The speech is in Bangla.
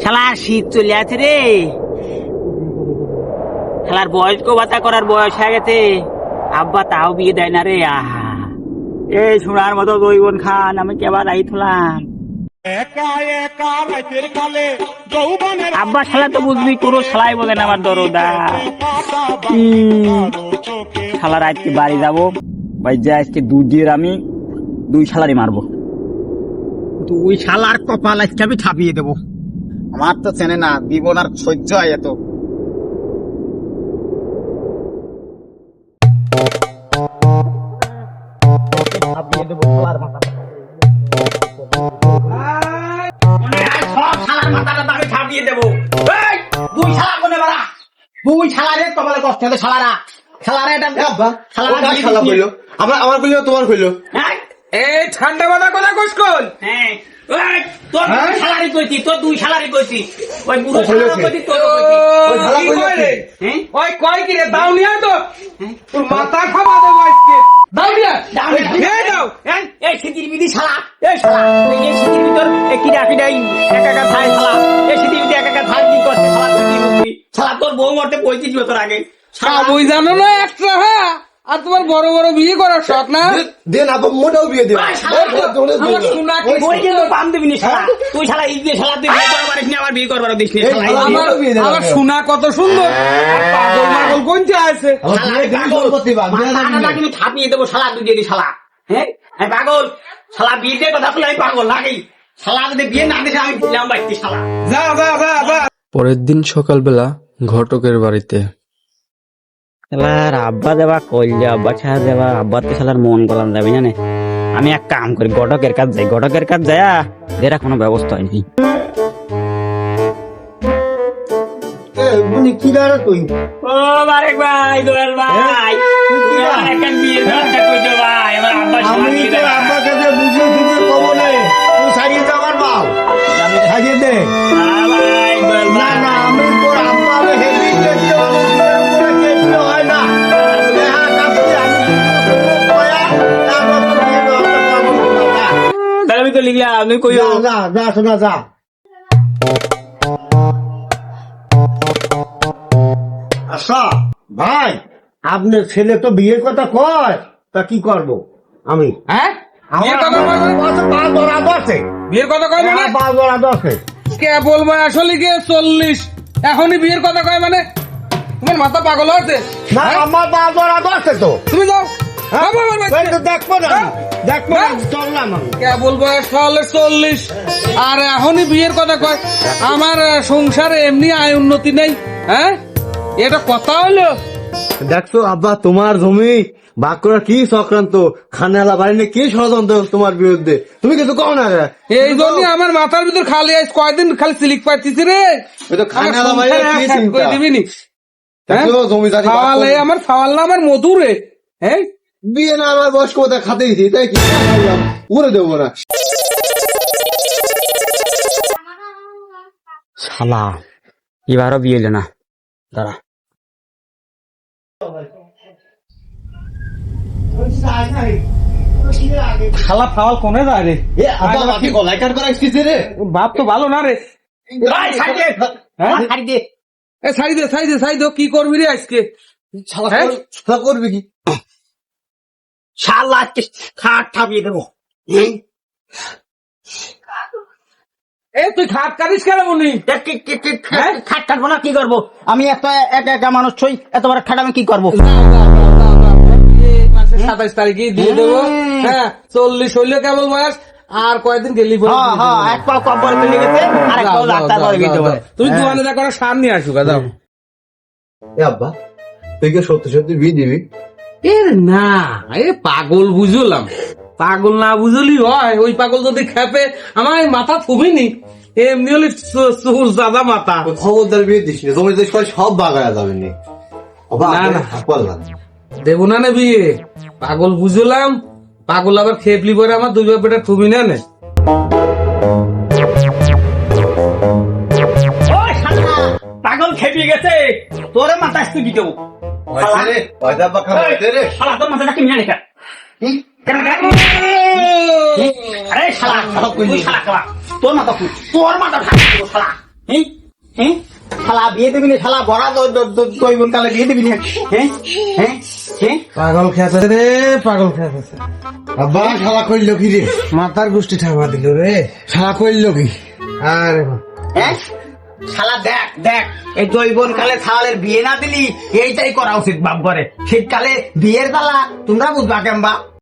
শালার শীত চলে আছে রে, শালার বয়স্ক ভাতা করার বয়স হয়ে গেছে, আব্বা তাও বিয়ে দেয় না রে। আহা, এই সোনার মতো দইবন খান, আমি কেবার আই থলাম। আব্বা শালা তো বুঝবি, কোনো শালাই বলে না আমার দরদা। শালার আজকে বাড়ি যাবো, আজকে দুধের আমি 2 শালারই মারবো। 2 শালার কপাল আজকে আমি ছাপিয়ে দেবো। আমার তো চেনে না, দিব না, সহ্য হয় এত। আমার কইলো তোমার কইলো এই ঠান্ডা মাথা কথা কইস কোন? হ্যাঁ, তোর 2 শালারই কইছি, তোর 2 শালারই কইছি। ওই বুড়ো শালা কইছি, তোর কি কয় রে? ওই কয় কি রে? দাও নিয়া তো তোর মাথা খাওয়া দেব আজকে। দাও নিয়া, এই দাও। এই সিটির বিধি শালা, এই শালা, এই সিটির ভিতর কি রাখি নাই, একা থাই শালা, এই সিটির ভিতর একা থাই কি করতে শালা, তুই কি বুঝবি? শালা তোর বউ মরতে 35 বছর আগে। ওই জানো না একটা, হ্যাঁ, আর তোমার বড় বড় বিয়ে করার শখ না? দেন আপা মোটাও বিয়ে দেব। আমার সোনা কি বই কিন্তু পাম দিবি না শালা, তুই শালা ইজে শালা, তুই বিয়ে করবার পারিস না, আবার বিয়ে করবার দিস না শালা। আমার সোনা কত সুন্দর, আর পাগল মাগল কোনটা আছে? কিন্তু ছাপিয়ে দেবো শালা, তুই যদি শালা, হ্যাঁ পাগল শালা, বিয়ে কথা শুনে আমি পাগল লাগেই শালা, যদি বিয়ে না দিস আমি দিলাম বাড়িতে শালা। যা যা যা যা। পরের দিন সকালবেলা ঘটকের বাড়িতে শালার আব্বা দেবা কইলে, আব্বা ছাড়া দেবা, আব্বা তো শালার মন গলান যাবে জানে। আমি এক কাম করি, ঘটকের কাজ যাই, ঘটকের কাজ যায় এরা কোনো ব্যবস্থা হয়নি। কি দাঁড়া তুই? ও বারেক ভাই, দোয়াল ভাই, একটা বিয়ের ব্যবস্থা করছো ভাই, আমার আব্বা আমি তো আব্বার কাছে বুঝিয়ে দিতে কব না, তুই সারিয়ে দে আমার বাল, আমি সারিয়ে দে। না না, আমি তোর আব্বা, আমি হেভি দেখতে মানুষ, উপরে কেটে হয় না। দেখা কাপড়ে আমি কয়া, তারপর তো বিয়ে ব্যবস্থা করবো না। তাহলে আমি তো লিখলাম, আমি কইও যা যা শোনা যা। আচ্ছা ভাই, আপনার ছেলে তো বিয়ের কথা কয়, তা কি করবো আমি? হ্যাঁ, বিয়ের কথা কয় মানে? পা ধরা দশে, বিয়ের কথা কয় মানে? পা ধরা দশে। কে বলবো আসলে গিয়ে 40, এখনই বিয়ের কথা কয় মানে? তোমার মাথা পাগল হয়েছে? না, আমার পা ধরা দশে তো। তুমি যাও, দেখবো না, দেখবো না, চললাম আমি। কে বলবো 40, আর এখনই বিয়ের কথা কয়? আমার সংসারে এমনি আয় উন্নতি নেই, হ্যাঁ, এটা কথা হলো? দেখছো আব্বা, তোমার জমি ভাগ করার কি চক্রান্ত, খানালা বাড়ি নিয়ে কি ষড়যন্ত্র তোমার বিরুদ্ধে, তুমি কিছু কও না? এই জন্য আমার মাথার ভিতর খালি আজ কয়দিন খালি সিলিক পাইতেছি রে। খানালা বাড়ি কি চিন্তা দিবিনি জমি জাতি খাওয়ালে আমার খাওয়াল না, আমার মধু রে। হ্যাঁ, বিয়ে না আমার বয়স্ক কথা খাতে দিছি, তাই কি উড়ে দেবো না। শালা এবারও বিয়ে এলো না, দাঁড়া। শালা খাওয়াল কোনে যায় রে? বাপ তো ভালো না রে। ছাড়ি দে, কি করবি রে আজকে? করবি কি? শালা আজকে খাট ঠাপিয়ে দেবো। তুই খাট কাটিস কেন বলি? খাট কাটবো না, কি করবো? আমি একা মানুষ ছই, এত বড় খাট আমি কি করবো? 27 তারিখে দিয়ে দেবো। হ্যাঁ, 40 হইলে কেবল বয়স, আর কয়েকদিন গেলি এক পাও কব্বর মিলে গেছে, আর এক পাও ডাক্তার করে দিতে হবে। তুমি দোকানে যা করো, সামনে আসুক। যাও আব্বা, তুই কি সত্যি সত্যি বিয়ে দিবি? না, পাগল বুঝলাম, পাগল না বুঝলি হয়? ওই পাগল যদি খেপে আমার মাথা থুবিনি, এমনি হলে চুল দাদা মাথা। খবরদার বিয়ে দিস না, জমি সব বাগায়া যাবে না। দেবো না বিয়ে, পাগল বুঝলাম। পাগল আবার খেপলি পরে আমার 2 বেটা থুবি না। পাগল খেপিয়ে গেছে, তোর মাথা আসতে দিতে তোর মাথাটা কিনে আরে শালা তুই শালা খাওয়া তোর মাথা ফুট তোর মাথা ফাটিয়ে দেবো শালা হ্যাঁ হ্যাঁ শালা বিয়ে দিবি না শালা বড়া দইবন কালে বিয়ে দিবি না হ্যাঁ হ্যাঁ হ্যাঁ পাগল খেয়েছে রে, পাগল খেয়েছে। আব্বা শালা কইলো কি রে? মাথার গোষ্ঠী ঠাবা দিল রে। শালা কইলো কি? আরে বাবা। হ্যাঁ শালা দেখ দেখ এই জৈবন কালে শালের বিয়ে না দিলি এইটাই করা উচিত বাপ ঘরে শীতকালে বিয়ের বেলা তোমরা বুঝবা কেমবা